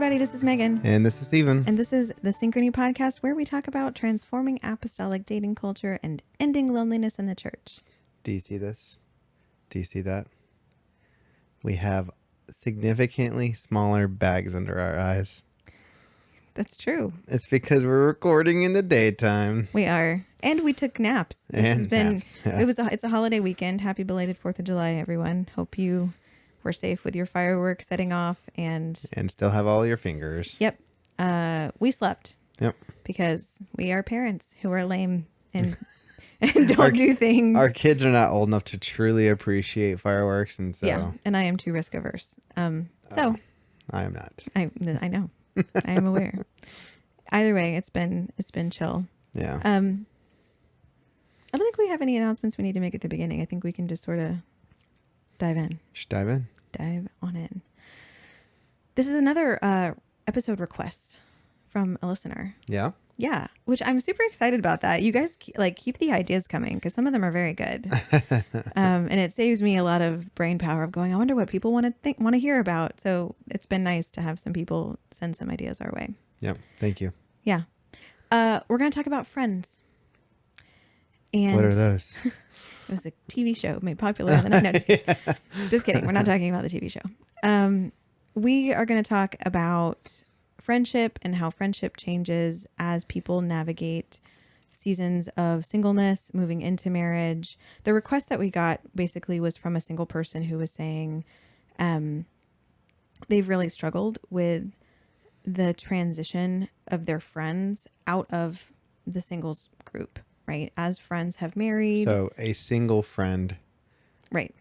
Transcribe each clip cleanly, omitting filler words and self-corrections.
everybody. This is Megan. And this is Steven. And this is the Synchrony Podcast, where we talk about transforming apostolic dating culture and ending loneliness in the church. Do you see this? Do you see that? We have significantly smaller bags under our eyes. That's true. It's because we're recording in the daytime. We are. And we took naps. Naps, yeah. It's a holiday weekend. Happy belated 4th of July, everyone. Hope you were safe with your fireworks setting off and still have all your fingers. Yep. We slept. Yep. Because we are parents who are lame and don't do things. Our kids are not old enough to truly appreciate fireworks, and so yeah, and I am too risk averse. I am not. I know. I am aware. Either way, it's been chill. Yeah. I don't think we have any announcements we need to make at the beginning. I think we can just sort of dive in. Just dive in. Dive on in. This is another episode request from a listener. Yeah. Yeah, which I'm super excited about that. You guys keep the ideas coming because some of them are very good, and it saves me a lot of brain power of going, I wonder what people want to hear about. So it's been nice to have some people send some ideas our way. Yep. Thank you. Yeah, we're gonna talk about Friends. And what are those? It was a TV show made popular in the 90s. Just kidding. We're not talking about the TV show. We are going to talk about friendship and how friendship changes as people navigate seasons of singleness, moving into marriage. The request that we got basically was from a single person who was saying they've really struggled with the transition of their friends out of the singles group, right? As friends have married. So a single friend. Right.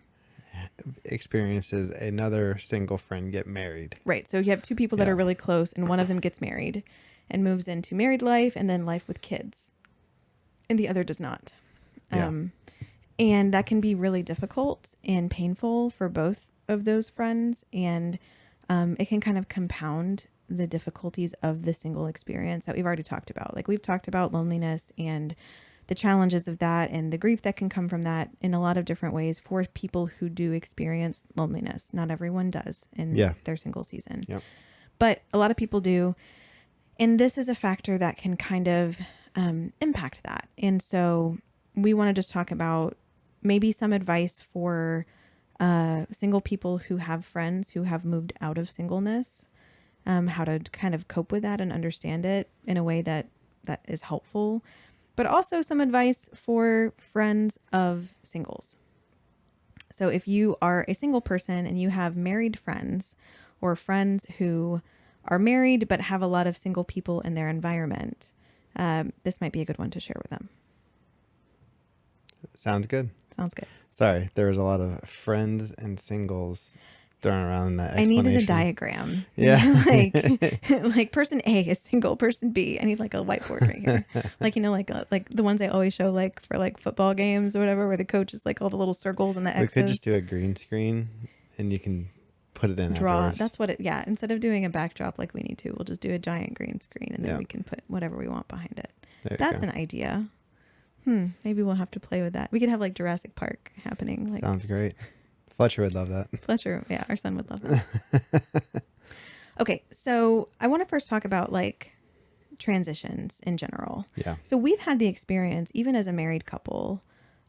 Experiences another single friend get married. Right. So you have two people that are really close and one of them gets married and moves into married life and then life with kids. And the other does not. Yeah. And that can be really difficult and painful for both of those friends. And it can kind of compound the difficulties of the single experience that we've already talked about. Like we've talked about loneliness and the challenges of that and the grief that can come from that in a lot of different ways for people who do experience loneliness. Not everyone does in their single season, but a lot of people do. And this is a factor that can kind of impact that. And so we want to just talk about maybe some advice for single people who have friends who have moved out of singleness, how to kind of cope with that and understand it in a way that is helpful. But also some advice for friends of singles. So if you are a single person and you have married friends or friends who are married but have a lot of single people in their environment, this might be a good one to share with them. Sounds good. Sounds good. Sorry, there was a lot of friends and singles thrown around in that explanation. I needed a diagram. Yeah. like person A is single, person B. I need like a whiteboard right here. like the ones I always show for football games or whatever, where the coach is like all the little circles and the X's. We could just do a green screen and you can put it in draw. afterwards. That's what instead of doing a backdrop like we need to, we'll just do a giant green screen and then we can put whatever we want behind it. That's an idea. Maybe we'll have to play with that. We could have like Jurassic Park happening. Sounds great. Fletcher would love that. Fletcher, our son would love that. Okay, so I want to first talk about transitions in general. Yeah. So we've had the experience, even as a married couple,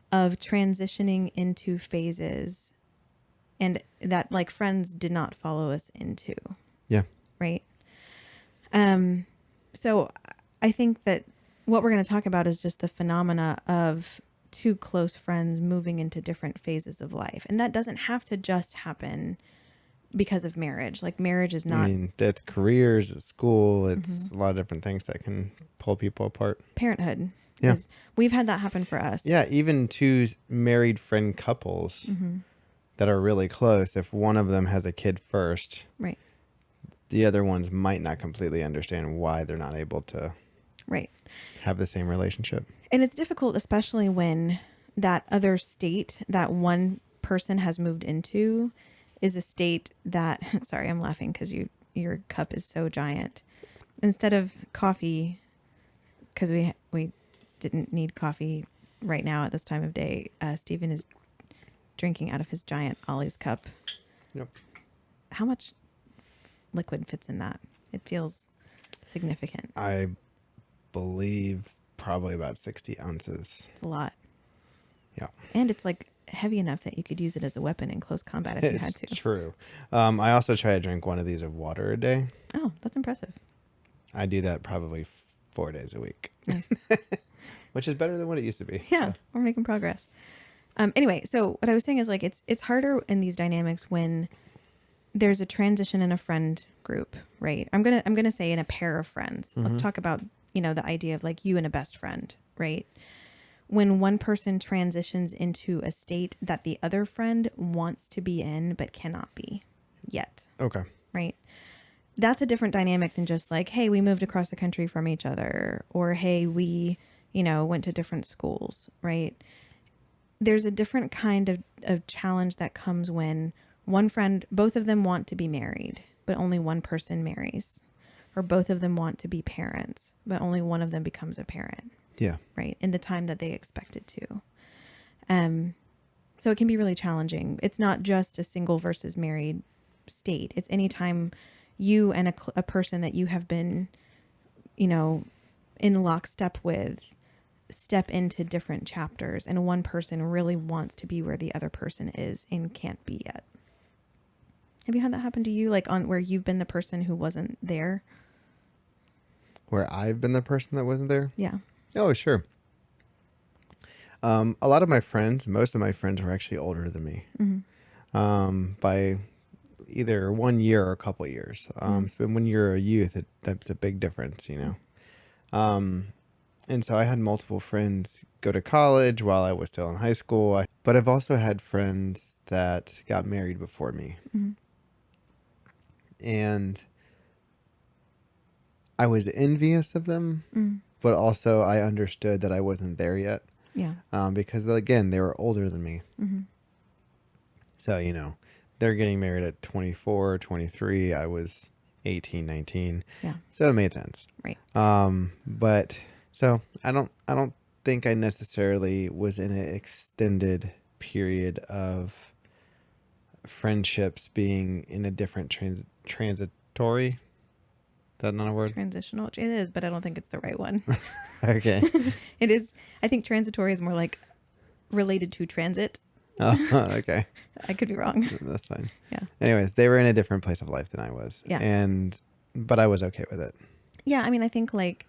of transitioning into phases and that friends did not follow us into. Yeah. Right? So I think that what we're going to talk about is just the phenomena of two close friends moving into different phases of life. And that doesn't have to just happen because of marriage. Like marriage is not... that's careers, it's school, it's a lot of different things that can pull people apart. Parenthood. Yeah. We've had that happen for us. Yeah, even two married friend couples that are really close, if one of them has a kid first, right, the other ones might not completely understand why they're not able to have the same relationship. And it's difficult, especially when that other state that one person has moved into is a state that, sorry, I'm laughing because your cup is so giant. Instead of coffee, because we didn't need coffee right now at this time of day, Stephen is drinking out of his giant Ollie's cup. Yep. How much liquid fits in that? It feels significant. I believe probably about 60 ounces. It's a lot. Yeah. And it's like heavy enough that you could use it as a weapon in close combat if you had It's to. true. I also try to drink one of these of water a day. Oh, that's impressive. I do that probably 4 days a week, Nice. which is better than what it used to be. Yeah, So. we're making progress. Anyway, so what I was saying is like it's harder in these dynamics when there's a transition in a friend group, right? I'm gonna say in a pair of friends. Let's Mm-hmm. talk about, the idea of like you and a best friend, right? When one person transitions into a state that the other friend wants to be in but cannot be yet, Okay. right? That's a different dynamic than just like, hey, we moved across the country from each other, or hey, we, went to different schools, right? There's a different kind of challenge that comes when one friend, both of them want to be married, but only one person marries. Or both of them want to be parents, but only one of them becomes a parent, Yeah. right? In the time that they expected to. So it can be really challenging. It's not just a single versus married state. It's anytime you and a person that you have been, in lockstep with step into different chapters and one person really wants to be where the other person is and can't be yet. Have you had that happen to you, like on where you've been the person who wasn't there? Where I've been the person that wasn't there? Yeah. Oh, sure. A lot of my friends, most of my friends were actually older than me. By either 1 year or a couple of years. So when you're a youth, that's a big difference, And so I had multiple friends go to college while I was still in high school. But I've also had friends that got married before me. And I was envious of them, but also I understood that I wasn't there yet. Yeah. Because, again, they were older than me. So, they're getting married at 24, 23. I was 18, 19. Yeah. So it made sense. Right. But so I don't think I necessarily was in an extended period of friendships being in a different transitory. Is that not a word? Transitional. It is, but I don't think it's the right one. Okay. It is. I think transitory is more like related to transit. Oh, okay. I could be wrong. That's fine. Yeah. Anyways, they were in a different place of life than I was. Yeah. But I was okay with it. Yeah. I mean, I think like,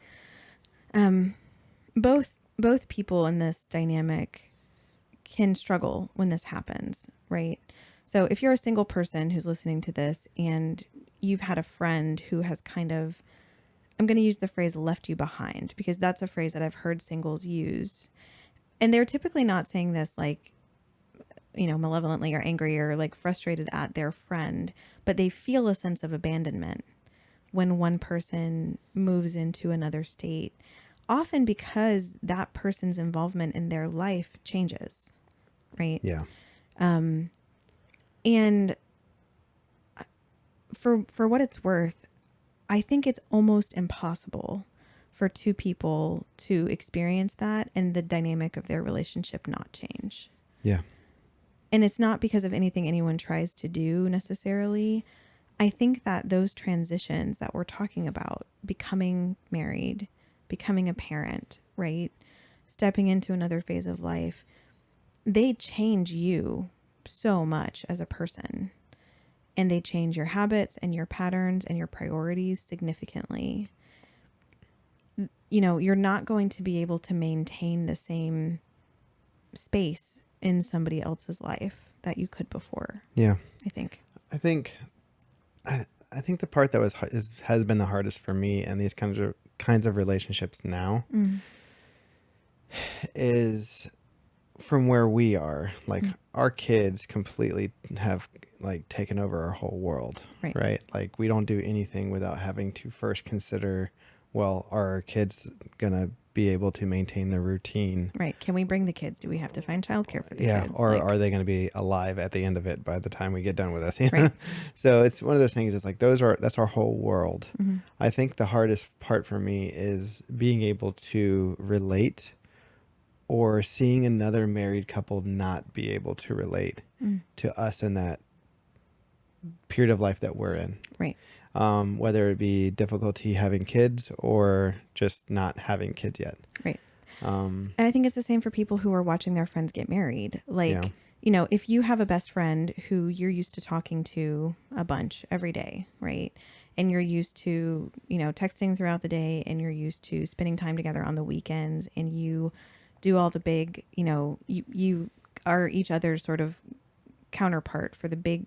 both people in this dynamic can struggle when this happens, right? So if you're a single person who's listening to this and you've had a friend who has kind of, I'm going to use the phrase left you behind because that's a phrase that I've heard singles use. And they're typically not saying this like, malevolently or angry or like frustrated at their friend, but they feel a sense of abandonment when one person moves into another state, often because that person's involvement in their life changes, right? Yeah. And for what it's worth, I think it's almost impossible for two people to experience that and the dynamic of their relationship not change. Yeah. And it's not because of anything anyone tries to do necessarily. I think that those transitions that we're talking about, becoming married, becoming a parent, right? Stepping into another phase of life, they change you so much as a person. And they change your habits and your patterns and your priorities significantly. You're not going to be able to maintain the same space in somebody else's life that you could before. Yeah. I think the part that has been the hardest for me and these kinds of relationships now is from where we are. Like our kids completely have like taken over our whole world, right? Like we don't do anything without having to first consider, well, are our kids gonna be able to maintain their routine? Right. Can we bring the kids? Do we have to find childcare for the kids? Or are they going to be alive at the end of it by the time we get done with this? Right. So it's one of those things. It's like that's our whole world. I think the hardest part for me is being able to relate, or seeing another married couple not be able to relate to us in that period of life that we're in. Right. whether it be difficulty having kids or just not having kids yet. Right. And I think it's the same for people who are watching their friends get married. Like, if you have a best friend who you're used to talking to a bunch every day, right? And you're used to, texting throughout the day, and you're used to spending time together on the weekends, and you do all the big, you are each other's sort of counterpart for the big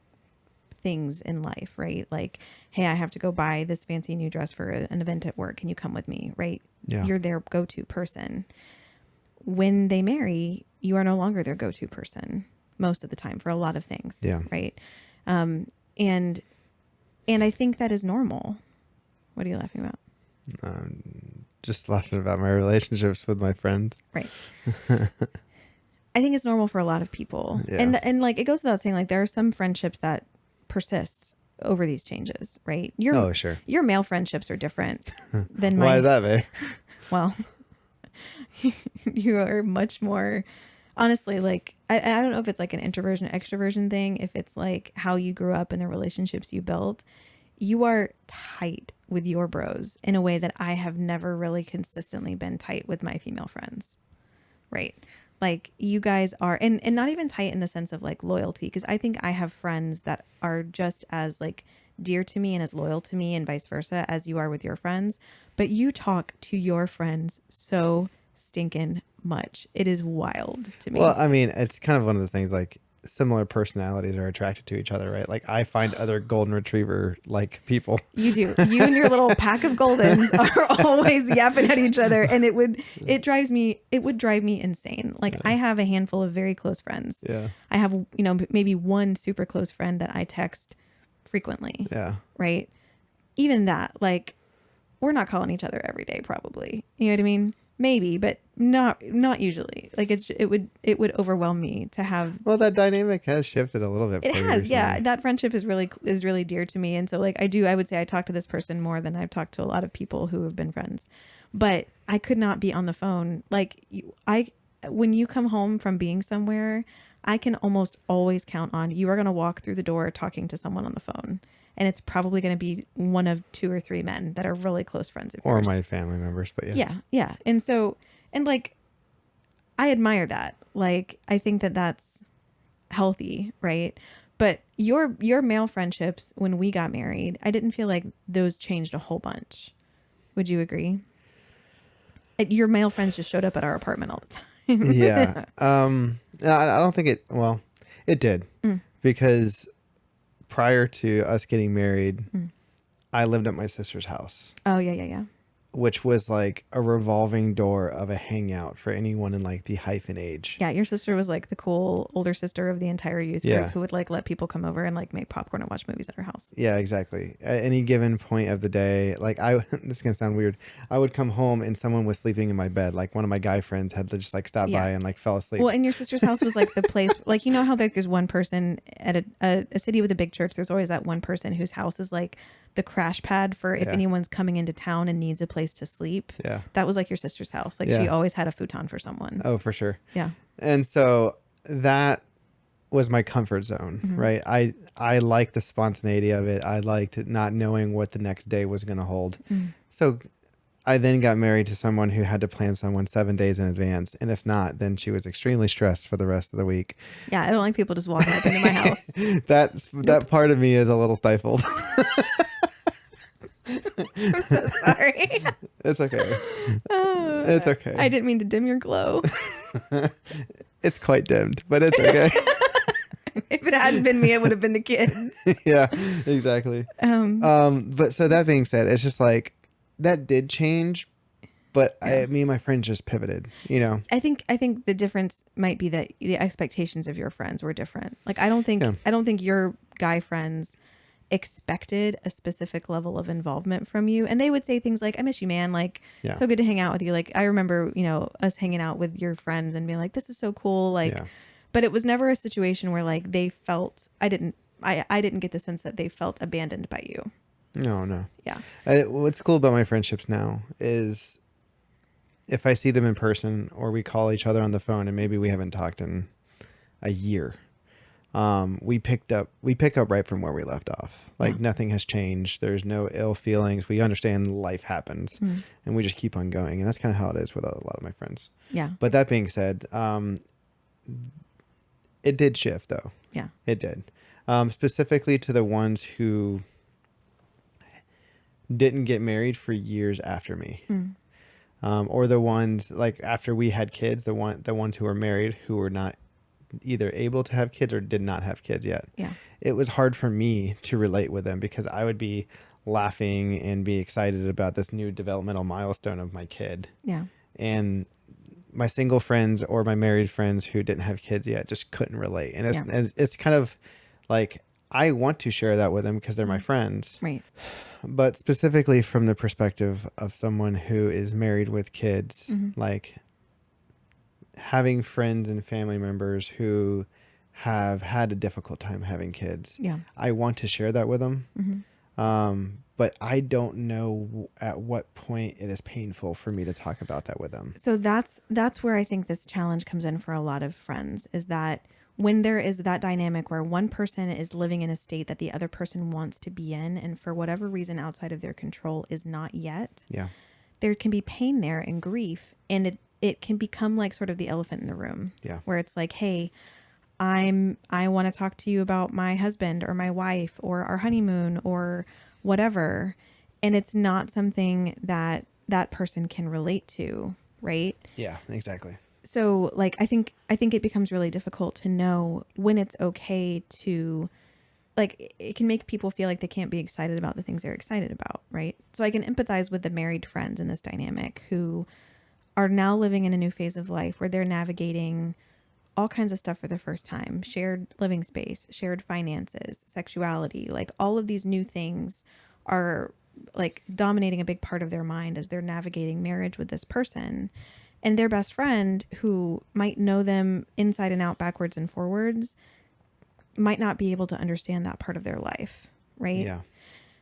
things in life, right? Like, hey, I have to go buy this fancy new dress for an event at work. Can you come with me? Right? Yeah. You're their go-to person. When they marry, you are no longer their go-to person most of the time for a lot of things. Yeah. Right. And I think that is normal. What are you laughing about? Just laughing about my relationships with my friends. Right. I think it's normal for a lot of people. Yeah. And like, it goes without saying, like, there are some friendships that persist over these changes, right? Sure. Your male friendships are different than my... Why is that, babe? Well, you are much more... Honestly, like, I don't know if it's like an introversion, extroversion thing, if it's like how you grew up and the relationships you built. You are tight with your bros in a way that I have never really consistently been tight with my female friends, right? Like, you guys are, and not even tight in the sense of like loyalty, because I think I have friends that are just as like dear to me and as loyal to me and vice versa as you are with your friends. But you talk to your friends so stinking much. It is wild to me. Well, I mean, it's kind of one of the things, like, similar personalities are attracted to each other, right? Like, I find other golden retriever like people. You do. You and your little pack of Goldens are always yapping at each other, and it would drive me insane. Like, I have a handful of very close friends. Yeah. I have, maybe one super close friend that I text frequently. Yeah. Right. Even that, like, we're not calling each other every day, probably. You know what I mean? Maybe, but not usually. Like, it would overwhelm me to have. Well, that dynamic has shifted a little bit. It has, yeah. That friendship is really dear to me, and so like I would say I talk to this person more than I've talked to a lot of people who have been friends. But I could not be on the phone. Like, when you come home from being somewhere, I can almost always count on you are going to walk through the door talking to someone on the phone. And it's probably going to be one of 2 or 3 men that are really close friends of yours. Or my family members, but yeah. Yeah, yeah. And so, and like, I admire that. Like, I think that that's healthy, right? But your male friendships, when we got married, I didn't feel like those changed a whole bunch. Would you agree? Your male friends just showed up at our apartment all the time. Yeah. I don't think it did. Because prior to us getting married, I lived at my sister's house. Oh, yeah. Which was like a revolving door of a hangout for anyone in like the hyphen age. Yeah, your sister was like the cool older sister of the entire youth group who would like let people come over and like make popcorn and watch movies at her house. Yeah, exactly. At any given point of the day, like this is gonna sound weird. I would come home and someone was sleeping in my bed. Like, one of my guy friends had to just like stop by and like fell asleep. Well, and your sister's house was like the place, like, you know how there's one person at a city with a big church. There's always that one person whose house is like the crash pad for if anyone's coming into town and needs a place to sleep. Yeah. That was like your sister's house. Like, she always had a futon for someone. Oh, for sure. Yeah. And so that was my comfort zone, right? I liked the spontaneity of it. I liked not knowing what the next day was going to hold. So I then got married to someone who had to plan someone 7 days in advance. And if not, then she was extremely stressed for the rest of the week. Yeah. I don't like people just walking up into my house. That part of me is a little stifled. I'm so sorry. It's okay. It's okay. I didn't mean to dim your glow. It's quite dimmed, but it's okay. If it hadn't been me, it would have been the kids. Yeah, exactly. But so that being said, it's just like, that did change, but me and my friends just pivoted, I think the difference might be that the expectations of your friends were different. Like, I don't think your guy friends expected a specific level of involvement from you, and they would say things like, I miss you, man, like, so good to hang out with you. Like, I remember us hanging out with your friends and being like, this is so cool, like, but it was never a situation where like they felt, I didn't get the sense that they felt abandoned by you. No. Yeah. What's cool about my friendships now is if I see them in person or we call each other on the phone and maybe we haven't talked in a year, we pick up right from where we left off. Like nothing has changed. There's no ill feelings. We understand life happens, and we just keep on going. And that's kind of how it is with a lot of my friends. Yeah. But that being said, it did shift though. Yeah. It did. Specifically to the ones who didn't get married for years after me. Or the ones like after we had kids, the ones who were married who were not either able to have kids or did not have kids yet. Yeah. It was hard for me to relate with them because I would be laughing and be excited about this new developmental milestone of my kid. Yeah. And my single friends or my married friends who didn't have kids yet just couldn't relate. And it's kind of like, I want to share that with them because they're my friends. Right. But specifically from the perspective of someone who is married with kids, like having friends and family members who have had a difficult time having kids. Yeah. I want to share that with them. But I don't know at what point it is painful for me to talk about that with them. So that's where I think this challenge comes in for a lot of friends, is that when there is that dynamic where one person is living in a state that the other person wants to be in, and for whatever reason outside of their control is not yet, there can be pain there and grief. And it can become like sort of the elephant in the room, where it's like, hey, I want to talk to you about my husband or my wife or our honeymoon or whatever. And it's not something that that person can relate to. Right. Yeah, exactly. So like, I think it becomes really difficult to know when it's okay to, like, it can make people feel like they can't be excited about the things they're excited about. Right. So I can empathize with the married friends in this dynamic who are now living in a new phase of life where they're navigating all kinds of stuff for the first time: shared living space, shared finances, sexuality, like all of these new things are like dominating a big part of their mind as they're navigating marriage with this person. And their best friend, who might know them inside and out, backwards and forwards, might not be able to understand that part of their life. Right. Yeah.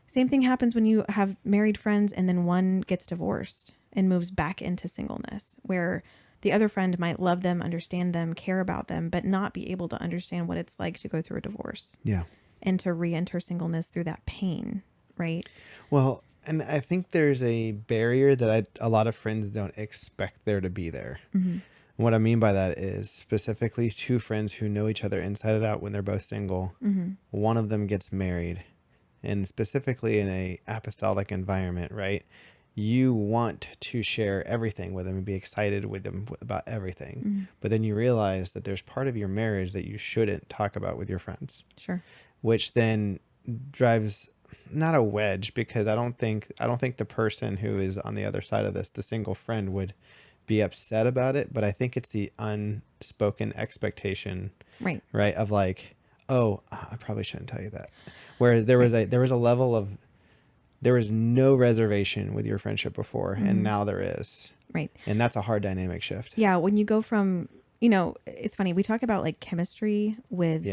Same thing happens when you have married friends and then one gets divorced and moves back into singleness, where the other friend might love them, understand them, care about them, but not be able to understand what it's like to go through a divorce. Yeah. And to re-enter singleness through that pain. Right. Well, and I think there's a barrier that a lot of friends don't expect there to be there. And what I mean by that is specifically two friends who know each other inside and out when they're both single. One of them gets married, and specifically in a apostolic environment, right? You want to share everything with them and be excited with them about everything. But then you realize that there's part of your marriage that you shouldn't talk about with your friends. Sure. Which then drives not a wedge, because I don't think the person who is on the other side of this, the single friend, would be upset about it. But I think it's the unspoken expectation, right? Of like, oh, I probably shouldn't tell you that. Where there was a level of, there was no reservation with your friendship before, and now there is. Right. And that's a hard dynamic shift. Yeah. When you go from, it's funny, we talk about like chemistry with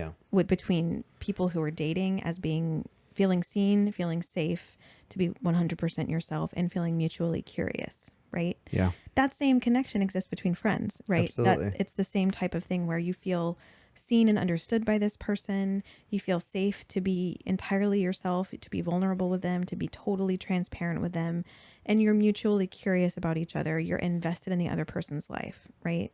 between people who are dating as being feeling seen, feeling safe, to be 100% yourself, and feeling mutually curious. Right. Yeah. That same connection exists between friends, right? Absolutely. That it's the same type of thing where you feel seen and understood by this person. You feel safe to be entirely yourself, to be vulnerable with them, to be totally transparent with them. And you're mutually curious about each other. You're invested in the other person's life, right?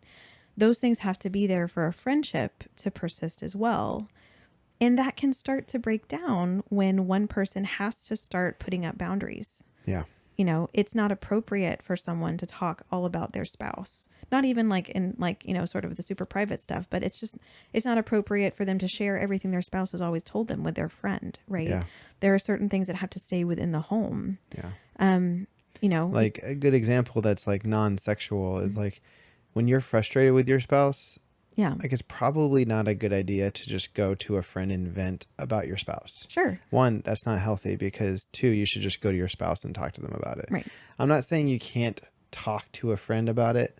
Those things have to be there for a friendship to persist as well. And that can start to break down when one person has to start putting up boundaries. Yeah. It's not appropriate for someone to talk all about their spouse, not even like in like, sort of the super private stuff, but it's not appropriate for them to share everything their spouse has always told them with their friend. Right. Yeah. There are certain things that have to stay within the home. Yeah. Like a good example that's like non-sexual is like when you're frustrated with your spouse, like it's probably not a good idea to just go to a friend and vent about your spouse. Sure. One, that's not healthy, because two, you should just go to your spouse and talk to them about it. Right. I'm not saying you can't talk to a friend about it,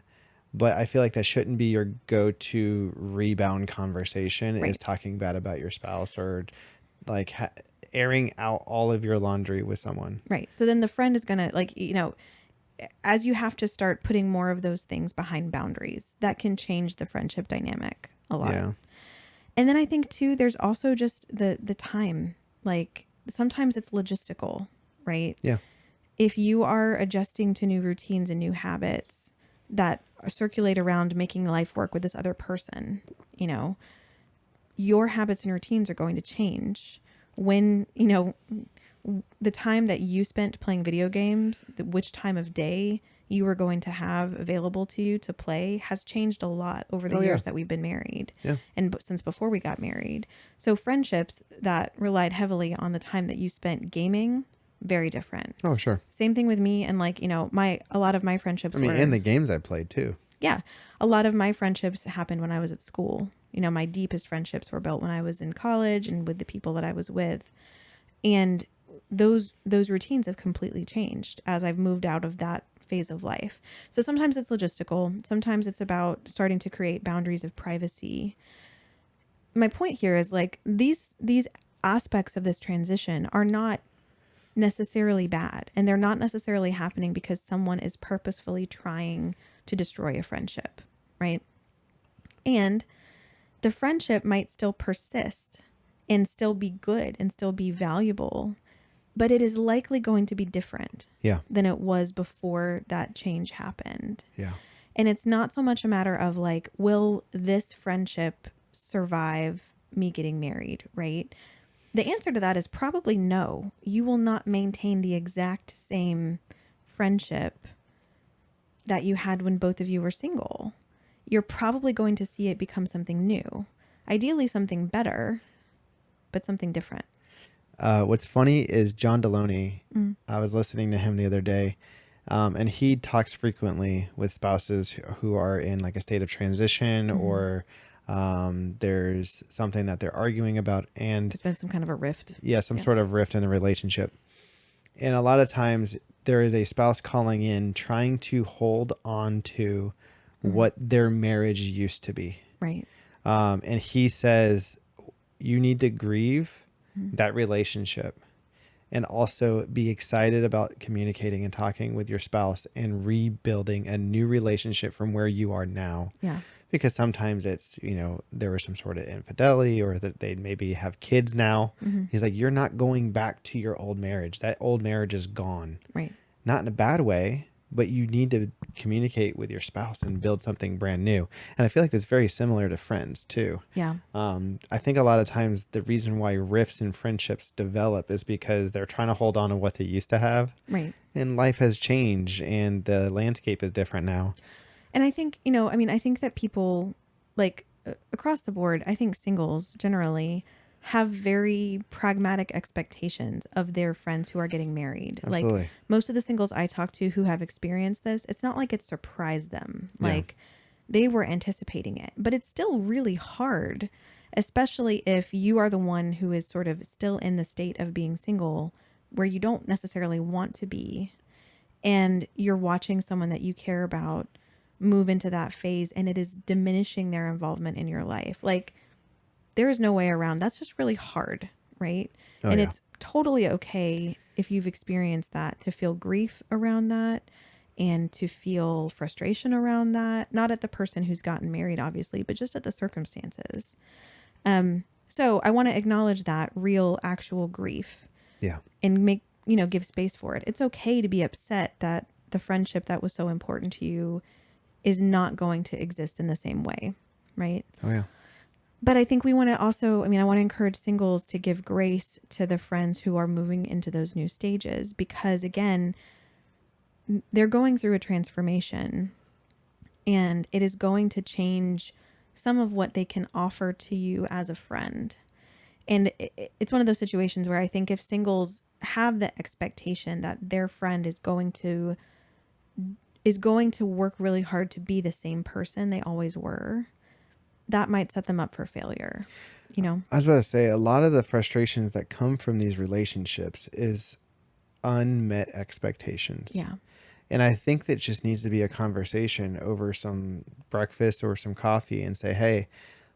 but I feel like that shouldn't be your go-to rebound conversation, is talking bad about your spouse or like airing out all of your laundry with someone. Right. So then the friend is going to as you have to start putting more of those things behind boundaries, that can change the friendship dynamic a lot. Yeah. And then I think too, there's also just the time. Like sometimes it's logistical, right? Yeah. If you are adjusting to new routines and new habits that circulate around making life work with this other person, you know, your habits and routines are going to change when, you know, the time that you spent playing video games, which time of day you were going to have available to you to play has changed a lot over the Oh yeah. years that we've been married Yeah. and since before we got married. So friendships that relied heavily on the time that you spent gaming, very different. Oh sure. Same thing with me. And like, you know, a lot of my I friendships mean, and were, the games I played too. yeah, a lot of my friendships happened when I was at school. You know, my deepest friendships were built when I was in college and with the people that I was with. And those routines have completely changed as I've moved out of that phase of life. So sometimes it's logistical. Sometimes it's about starting to create boundaries of privacy. My point here is like these aspects of this transition are not necessarily bad, and they're not necessarily happening because someone is purposefully trying to destroy a friendship, right? And the friendship might still persist and still be good and still be valuable, but it is likely going to be different Yeah. than it was before that change happened. Yeah. And it's not so much a matter of like, will this friendship survive me getting married, right? The answer to that is probably no. You will not maintain the exact same friendship that you had when both of you were single. You're probably going to see it become something new. Ideally something better, but something different. What's funny is John Deloney. Mm. I was listening to him the other day, and he talks frequently with spouses who are in like a state of transition or there's something that they're arguing about, and There's been some kind of a rift. yeah, some sort of rift in the relationship. And a lot of times there is a spouse calling in trying to hold on to what their marriage used to be. Right. And he says, you need to grieve that relationship and also be excited about communicating and talking with your spouse and rebuilding a new relationship from where you are now. Yeah. Because sometimes it's, you know, there was some sort of infidelity or that they maybe have kids now. He's like, you're not going back to your old marriage. That old marriage is gone. Right. Not in a bad way, but you need to communicate with your spouse and build something brand new. And I feel like that's very similar to friends too. Yeah. I think a lot of times the reason why rifts in friendships develop is because they're trying to hold on to what they used to have. Right. And life has changed and the landscape is different now. And I think, you know, I mean, I think that people like across the board, I think singles generally have very pragmatic expectations of their friends who are getting married. Absolutely. Like most of the singles I talk to who have experienced this, it's not like it surprised them. Like they were anticipating it, but it's still really hard, especially if you are the one who is sort of still in the state of being single where you don't necessarily want to be. And you're watching someone that you care about move into that phase and it is diminishing their involvement in your life. Like there is no way around. That's just really hard, right? Oh, and yeah. it's totally okay if you've experienced that to feel grief around that and to feel frustration around that. Not at the person who's gotten married, obviously, but just at the circumstances. So I want to acknowledge that real, actual grief. Yeah. And make, you know, give space for it. It's okay to be upset that the friendship that was so important to you is not going to exist in the same way, right? Oh, yeah. But I think we want to also, I mean, I want to encourage singles to give grace to the friends who are moving into those new stages because, again, they're going through a transformation and it is going to change some of what they can offer to you as a friend. And it's one of those situations where I think if singles have the expectation that their friend is going to work really hard to be the same person they always were, that might set them up for failure, you know? I was about to say, a lot of the frustrations that come from these relationships is unmet expectations. Yeah. And I think that just needs to be a conversation over some breakfast or some coffee and say, hey,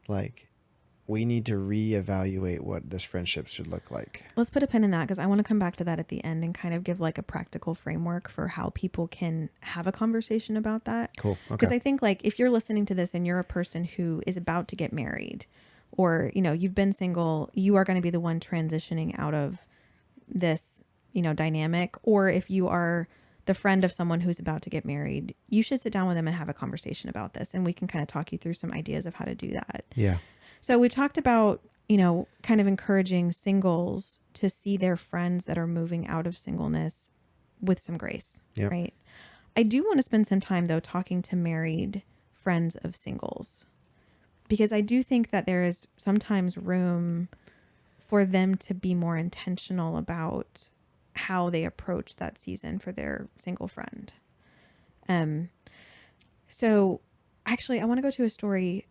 like, we need to reevaluate what this friendship should look like. Let's put a pin in that because I want to come back to that at the end and kind of give like a practical framework for how people can have a conversation about that. Cool. Okay. Because I think like if you're listening to this and you're a person who is about to get married or, you know, you've been single, you are going to be the one transitioning out of this, you know, dynamic. Or if you are the friend of someone who's about to get married, you should sit down with them and have a conversation about this. And we can kind of talk you through some ideas of how to do that. Yeah. So we talked about, you know, kind of encouraging singles to see their friends that are moving out of singleness with some grace, Yep. right? I do want to spend some time, though, talking to married friends of singles, because I do think that there is sometimes room for them to be more intentional about how they approach that season for their single friend. So actually, I want to go to a story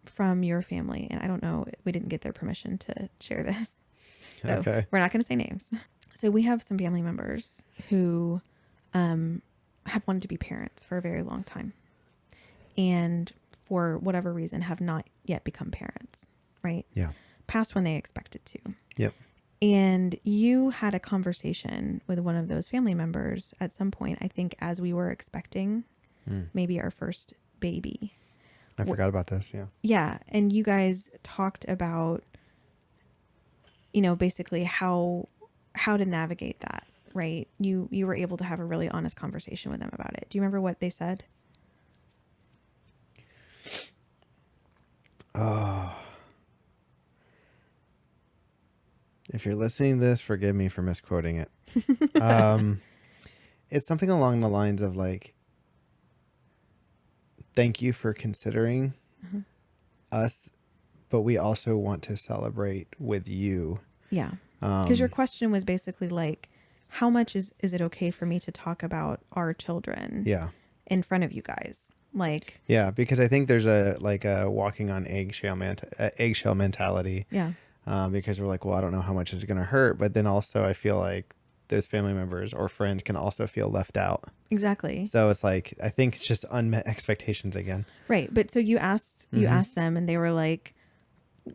from your family, and I don't know, we didn't get their permission to share this, so Okay. we're not going to say names. So we have some family members who have wanted to be parents for a very long time, and for whatever reason have not yet become parents, right? Yeah. Past when they expected to. Yep. And you had a conversation with one of those family members at some point, I think, as we were expecting maybe our first baby. I forgot about this. Yeah. Yeah. And you guys talked about, you know, basically how to navigate that, right? You were able to have a really honest conversation with them about it. Do you remember what they said? Oh. If you're listening to this, forgive me for misquoting it. It's something along the lines of like, thank you for considering us, but we also want to celebrate with you. Yeah. Because your question was basically like, how much is it okay for me to talk about our children in front of you guys? Like, yeah, because I think there's a walking on eggshell mentality. Yeah. Because we're like, well, I don't know how much is going to hurt. But then also I feel like those family members or friends can also feel left out. Exactly. So it's like, I think it's just unmet expectations again. Right. But so you asked them, and they were like,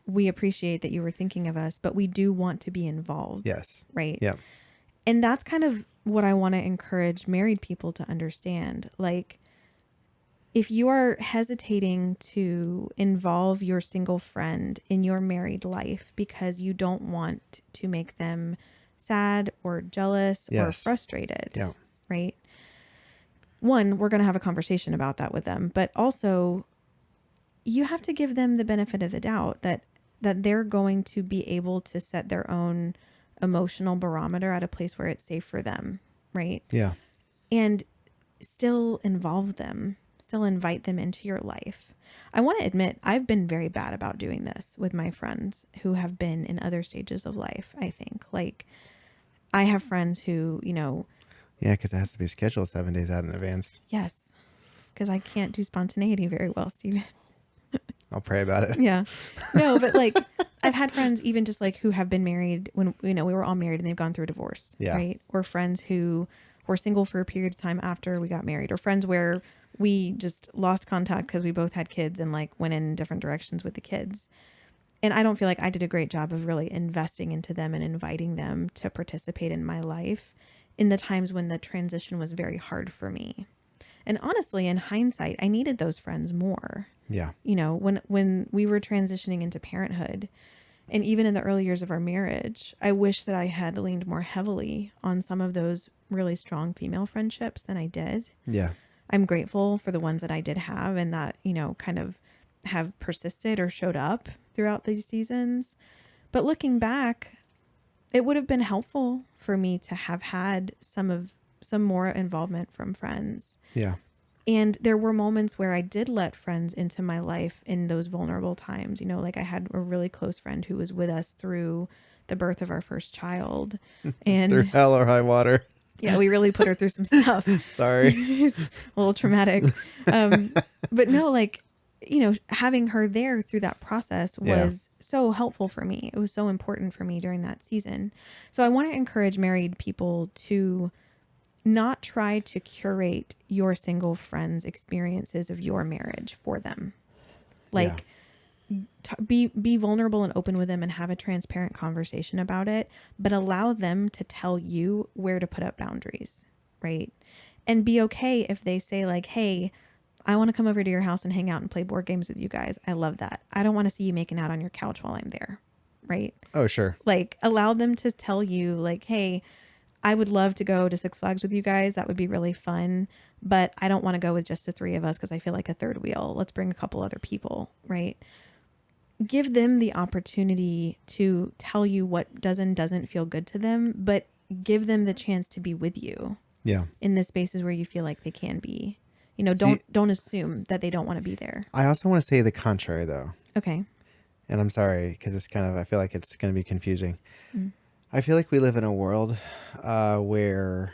we appreciate that you were thinking of us, but we do want to be involved. Yes. Right. Yeah. And that's kind of what I want to encourage married people to understand. Like, if you are hesitating to involve your single friend in your married life because you don't want to make them sad or jealous or frustrated, right? One, we're going to have a conversation about that with them, but also you have to give them the benefit of the doubt that they're going to be able to set their own emotional barometer at a place where it's safe for them, right? Yeah. And still involve them, still invite them into your life. I want to admit I've been very bad about doing this with my friends who have been in other stages of life, I think. Like, I have friends who, you know... Yeah, because it has to be scheduled 7 days out in advance. Yes, because I can't do spontaneity very well, Stephen. I'll pray about it. Yeah. No, but like, I've had friends even just like who have been married when, you know, we were all married and they've gone through a divorce, right? Or friends who were single for a period of time after we got married, or friends where we just lost contact because we both had kids and like went in different directions with the kids. And I don't feel like I did a great job of really investing into them and inviting them to participate in my life in the times when the transition was very hard for me. And honestly, in hindsight, I needed those friends more. Yeah. You know, when we were transitioning into parenthood, and even in the early years of our marriage, I wish that I had leaned more heavily on some of those really strong female friendships than I did. Yeah. I'm grateful for the ones that I did have and that, you know, kind of have persisted or showed up throughout these seasons. But looking back, it would have been helpful for me to have had some more involvement from friends. Yeah. And there were moments where I did let friends into my life in those vulnerable times. You know, like I had a really close friend who was with us through the birth of our first child. And through hell or high water. Yeah, we really put her through some stuff. Sorry. She's a little traumatic. But no, like, you know, having her there through that process was so helpful for me. It was so important for me during that season. So I want to encourage married people to not try to curate your single friends' experiences of your marriage for them. Like, be vulnerable and open with them and have a transparent conversation about it, but allow them to tell you where to put up boundaries, right? And be okay if they say like, hey, I want to come over to your house and hang out and play board games with you guys. I love that. I don't want to see you making out on your couch while I'm there. Right. Oh, sure. Like, allow them to tell you, like, hey, I would love to go to Six Flags with you guys. That would be really fun. But I don't want to go with just the three of us because I feel like a third wheel. Let's bring a couple other people. Right. Give them the opportunity to tell you what does and doesn't feel good to them, but give them the chance to be with you. Yeah. In the spaces where you feel like they can be. You know, See, don't assume that they don't want to be there. I also want to say the contrary, though. Okay. And I'm sorry, because it's kind of, I feel like it's going to be confusing. Mm. I feel like we live in a world where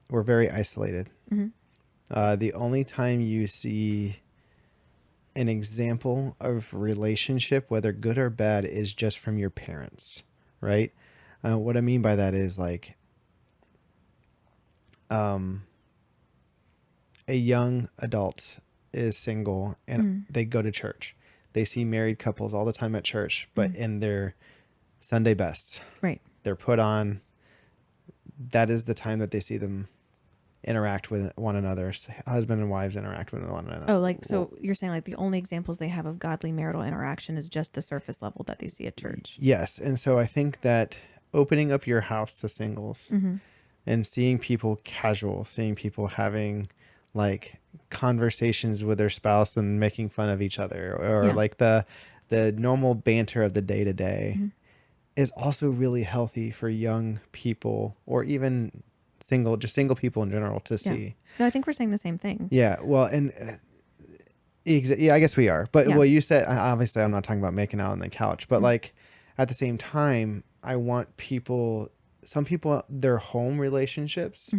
we're very isolated. Mm-hmm. The only time you see an example of relationship, whether good or bad, is just from your parents, right? What I mean by that is like a young adult is single and they go to church. They see married couples all the time at church, but in their Sunday best. Right. They're put on. That is the time that they see them interact with one another. Husband and wives interact with one another. Oh, like, so you're saying like the only examples they have of godly marital interaction is just the surface level that they see at church. Yes. And so I think that opening up your house to singles and seeing people casual, seeing people having like conversations with their spouse and making fun of each other, or like the normal banter of the day to day is also really healthy for young people, or even single people in general to see. No, I think we're saying the same thing. Yeah. Well, and yeah, I guess we are. But what you said, obviously I'm not talking about making out on the couch, but like at the same time, I want some people, their home relationships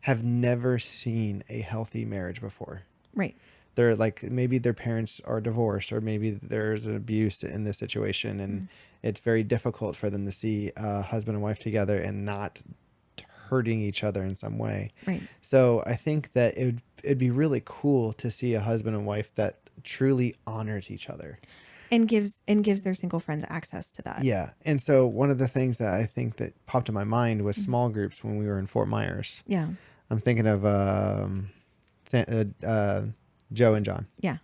have never seen a healthy marriage before. Right. They're like, maybe their parents are divorced, or maybe there's an abuse in this situation, and it's very difficult for them to see a husband and wife together and not hurting each other in some way. Right. So I think that it'd be really cool to see a husband and wife that truly honors each other. And gives their single friends access to that. Yeah. And so one of the things that I think that popped in my mind was small groups when we were in Fort Myers. Yeah. I'm thinking of Joe and John. Yeah.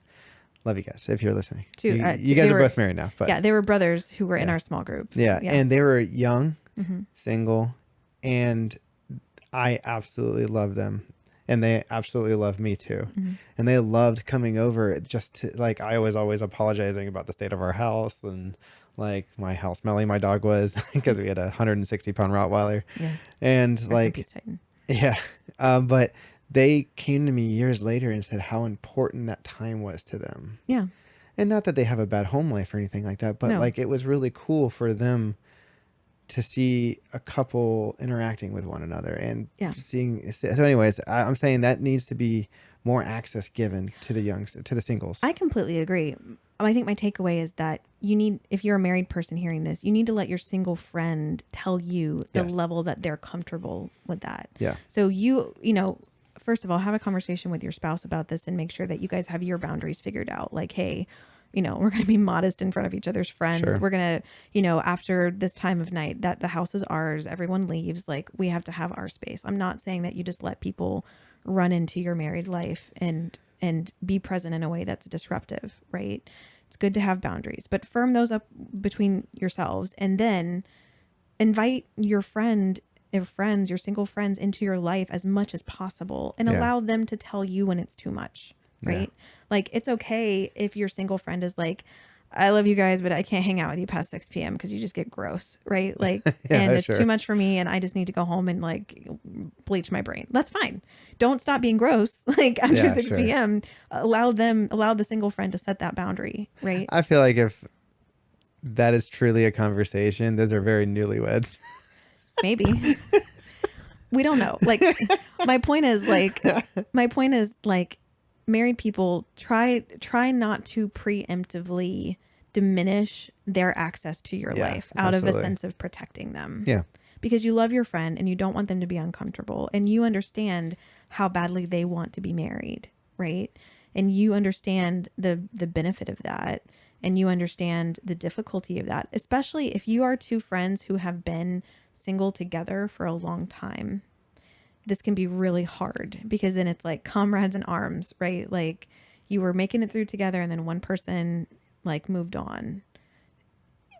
Love you guys if you're listening. Two, you guys are both married now. But yeah, they were brothers who were in our small group. Yeah. And they were young, single, and I absolutely love them. And they absolutely love me too. And they loved coming over just to, like, I was always apologizing about the state of our house and like how smelly my dog was because we had a 160-pound Rottweiler. Yeah. And Rest like, in peace, Titan. Yeah. But they came to me years later and said how important that time was to them. Yeah. And not that they have a bad home life or anything like that, but like it was really cool for them to see a couple interacting with one another and seeing. So anyways, I'm saying that needs to be more access given to the singles. I completely agree. I think my takeaway is that if you're a married person hearing this, you need to let your single friend tell you the level that they're comfortable with that. Yeah. So first of all, have a conversation with your spouse about this and make sure that you guys have your boundaries figured out. Like, hey, we're going to be modest in front of each other's friends. Sure. We're going to, after this time of night, that the house is ours, everyone leaves, like we have to have our space. I'm not saying that you just let people run into your married life and be present in a way that's disruptive, right? It's good to have boundaries, but firm those up between yourselves, and then invite your your single friends into your life as much as possible, and allow them to tell you when it's too much, right? Yeah. Like, it's okay if your single friend is like, I love you guys, but I can't hang out with you past 6 p.m. because you just get gross, right? Like, and it's too much for me, and I just need to go home and like bleach my brain. That's fine. Don't stop being gross. Like after 6 p.m., allow the single friend to set that boundary, right? I feel like if that is truly a conversation, those are very newlyweds. Maybe. We don't know. Like, my point is like married people try not to preemptively diminish their access to your life out of a sense of protecting them. Yeah. Because you love your friend and you don't want them to be uncomfortable, and you understand how badly they want to be married, right? And you understand the benefit of that, and you understand the difficulty of that, especially if you are two friends who have been single together for a long time. this can be really hard because then it's like comrades in arms, right? Like you were making it through together and then one person like moved on.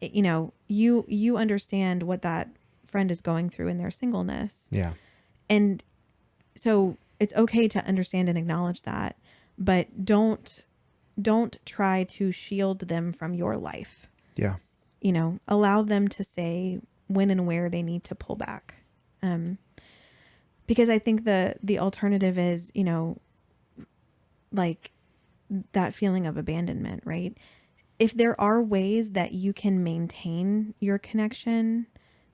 You know, you understand what that friend is going through in their singleness. Yeah. And so it's okay to understand and acknowledge that, but don't try to shield them from your life. Yeah. You know, allow them to say when and where they need to pull back. Because I think the alternative is, you know, like that feeling of abandonment, right? If there are ways that you can maintain your connection,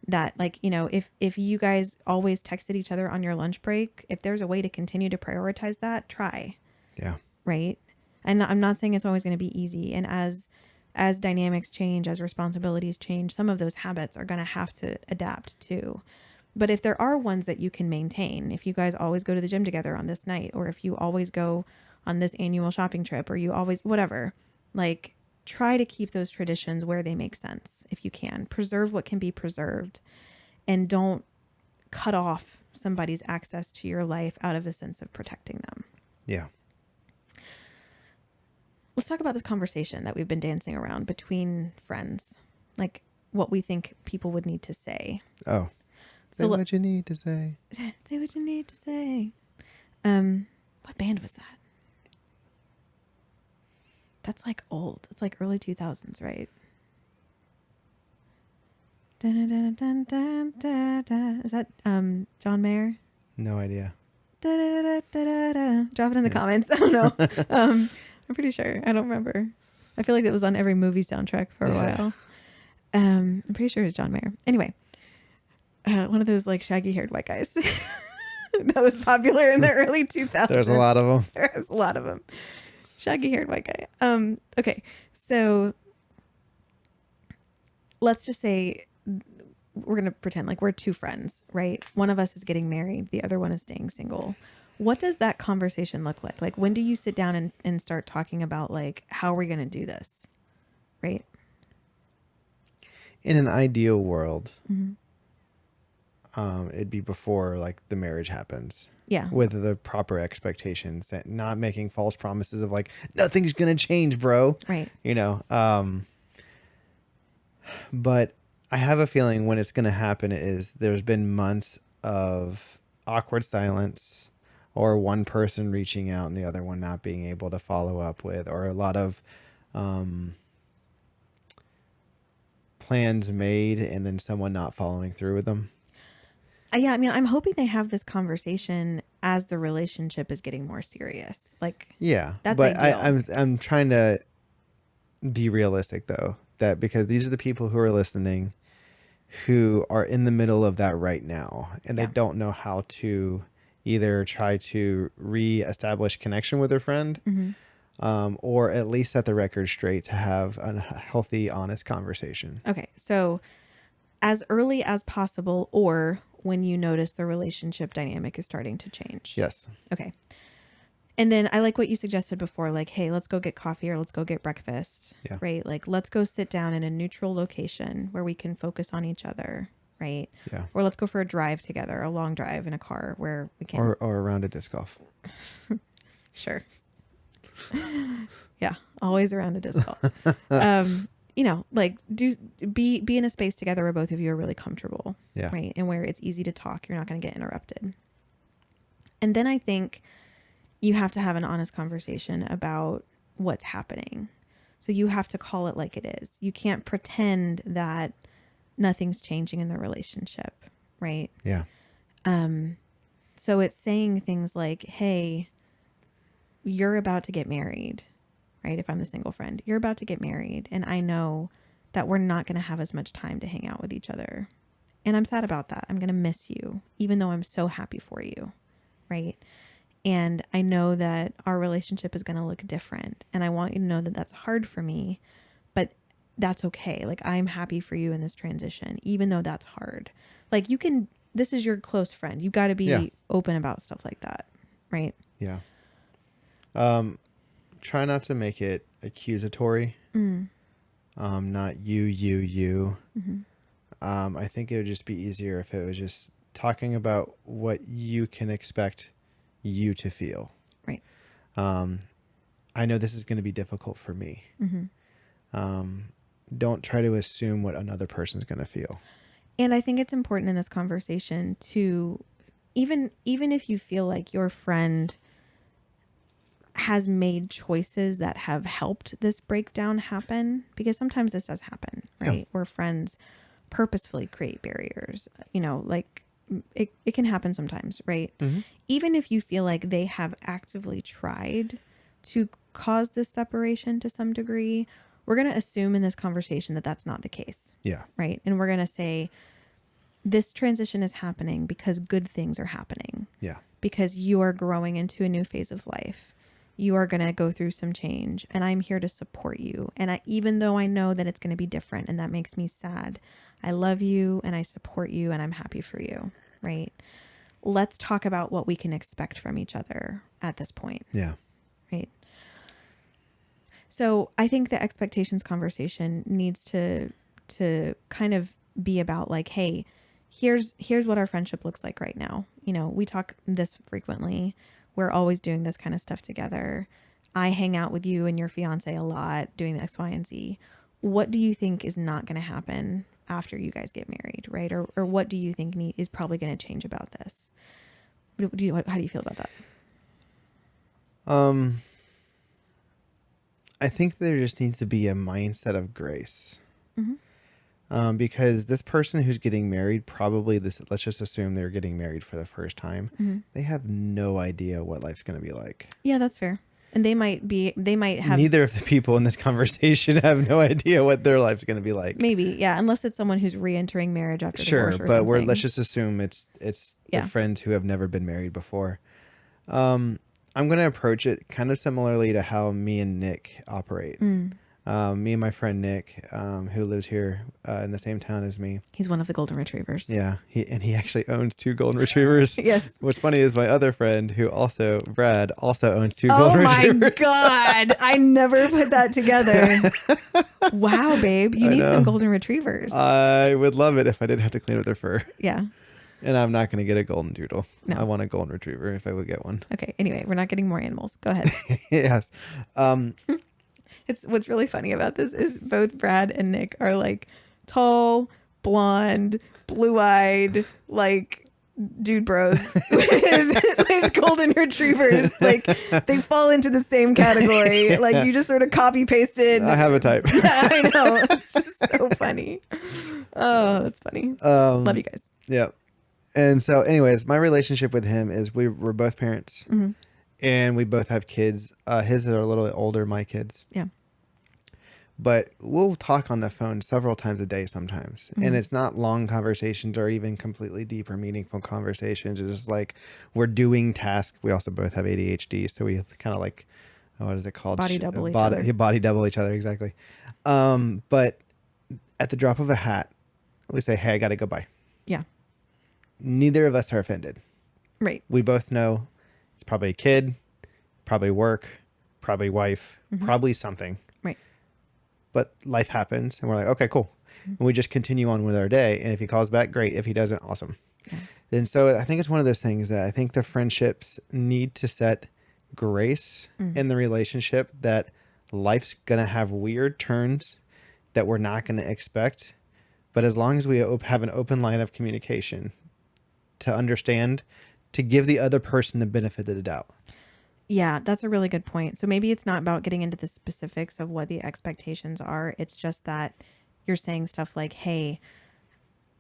that like, you know, if you guys always texted each other on your lunch break, if there's a way to continue to prioritize that, try. Yeah. Right. And I'm not saying it's always going to be easy. And as dynamics change, as responsibilities change, some of those habits are going to have to adapt too. But if there are ones that you can maintain, if you guys always go to the gym together on this night, or if you always go on this annual shopping trip, or you always, whatever, like try to keep those traditions where they make sense. If you can preserve what can be preserved, and don't cut off somebody's access to your life out of a sense of protecting them. Yeah. Let's talk about this conversation that we've been dancing around between friends, like what we think people would need to say. Oh, say what you need to say. Say what you need to say. What band was that? That's like old. It's like early 2000s, right? Dun, dun, dun, dun, dun, dun. Is that John Mayer? No idea. Da, da, da, da, da, da. Drop it in the comments. I don't know. I'm pretty sure. I don't remember. I feel like it was on every movie soundtrack for a while. I'm pretty sure it was John Mayer. Anyway, one of those like shaggy haired white guys that was popular in the early 2000s. There's a lot of them. There's a lot of them. Shaggy haired white guy. Okay. So let's just say we're going to pretend like we're two friends, right? One of us is getting married. The other one is staying single. What does that conversation look like? Like, when do you sit down and start talking about like, how are we going to do this? Right. In an ideal world, Mm-hmm. It'd be before like the marriage happens. Yeah. With the proper expectations, that not making false promises of like, nothing's going to change, bro. Right. You know, but I have a feeling when it's going to happen is there's been months of awkward silence, or one person reaching out and the other one not being able to follow up with, or a lot of plans made and then someone not following through with them. Yeah, I mean, I'm hoping they have this conversation as the relationship is getting more serious. Like, yeah, that's but ideal. I'm trying to be realistic though, that because these are the people who are listening, who are in the middle of that right now, and they don't know how to either try to re-establish connection with their friend, or at least set the record straight to have a healthy, honest conversation. Okay, so as early as possible, or when you notice the relationship dynamic is starting to change. Yes. Okay. And then I like what you suggested before, like, hey, let's go get coffee or let's go get breakfast. Yeah. Right? Like, let's go sit down in a neutral location where we can focus on each other. Right? Yeah. Or let's go for a drive together, a long drive in a car where we can. Or around a disc golf. Sure. Yeah. Always around a disc golf. You know, like be in a space together where both of you are really comfortable. Yeah. Right. And where it's easy to talk. You're not going to get interrupted. And then I think you have to have an honest conversation about what's happening. So you have to call it like it is. You can't pretend that nothing's changing in the relationship. Right. Yeah. So it's saying things like, hey, you're about to get married. Right? If I'm the single friend, you're about to get married. And I know that we're not going to have as much time to hang out with each other. And I'm sad about that. I'm going to miss you, even though I'm so happy for you. Right? And I know that our relationship is going to look different. And I want you to know that that's hard for me, but that's okay. Like, I'm happy for you in this transition, even though that's hard. Like, you can, this is your close friend. You got to be open about stuff like that. Right? Yeah. Try not to make it accusatory. Not you. Mm-hmm. I think it would just be easier if it was just talking about what you can expect you to feel. Right. I know this is going to be difficult for me. Don't try to assume what another person's going to feel. And I think it's important in this conversation to, even if you feel like your friend has made choices that have helped this breakdown happen, because sometimes this does happen, right? Yeah. Where friends purposefully create barriers, like it can happen sometimes, right? Even if you feel like they have actively tried to cause this separation to some degree, we're going to assume in this conversation that that's not the case. Yeah. Right. And we're going to say this transition is happening because good things are happening. Yeah. Because you are growing into a new phase of life. You are going to go through some change, and I'm here to support you. And even though I know that it's going to be different and that makes me sad, I love you and I support you and I'm happy for you. Right. Let's talk about what we can expect from each other at this point. Yeah. Right. So I think the expectations conversation needs to kind of be about like, hey, here's what our friendship looks like right now. We talk this frequently. We're always doing this kind of stuff together. I hang out with you and your fiance a lot doing the X, Y, and Z. What do you think is not going to happen after you guys get married, right? Or what do you think is probably going to change about this? How do you feel about that? I think there just needs to be a mindset of grace. Because this person who's getting married, let's just assume they're getting married for the first time. They have no idea what life's going to be like. Yeah, that's fair. And they might have. Neither of the people in this conversation have no idea what their life's going to be like. Maybe, yeah, unless it's someone who's re-entering marriage after divorce or but something. let's just assume it's the friends who have never been married before. I'm going to approach it kind of similarly to how me and Nick operate. Me and my friend Nick, who lives here in the same town as me. He's one of the golden retrievers. Yeah, he actually owns 2 golden retrievers. Yes. What's funny is my other friend, Brad, also owns 2 golden retrievers. Oh my God. I never put that together. Wow, babe. You need some golden retrievers. I would love it if I didn't have to clean up their fur. Yeah. And I'm not going to get a golden doodle. No. I want a golden retriever if I would get one. Okay. Anyway, we're not getting more animals. Go ahead. Yes. It's what's really funny about this is both Brad and Nick are like tall, blonde, blue-eyed, like dude bros with golden retrievers. Like they fall into the same category. Like you just sort of copy pasted. I have a type. Yeah, I know. It's just so funny. Oh, that's funny. Love you guys. Yeah. And so anyways, my relationship with him is we're both parents. And we both have kids. His are a little bit older, my kids. Yeah. But we'll talk on the phone several times a day sometimes. And it's not long conversations or even completely deep or meaningful conversations. It's just like we're doing tasks. We also both have ADHD. So we kind of like, what is it called? Body double each other. Body double each other, exactly. But at the drop of a hat, we say, hey, I got to go by. Yeah. Neither of us are offended. Right. We both know it's probably a kid, probably work, probably wife, probably something. Right. But life happens and we're like, okay, cool. And we just continue on with our day. And if he calls back, great. If he doesn't, awesome. Yeah. And so I think it's one of those things that I think the friendships need to set grace in the relationship, that life's going to have weird turns that we're not going to expect. But as long as we have an open line of communication to understand, to give the other person the benefit of the doubt. Yeah, that's a really good point. So maybe it's not about getting into the specifics of what the expectations are. It's just that you're saying stuff like, hey,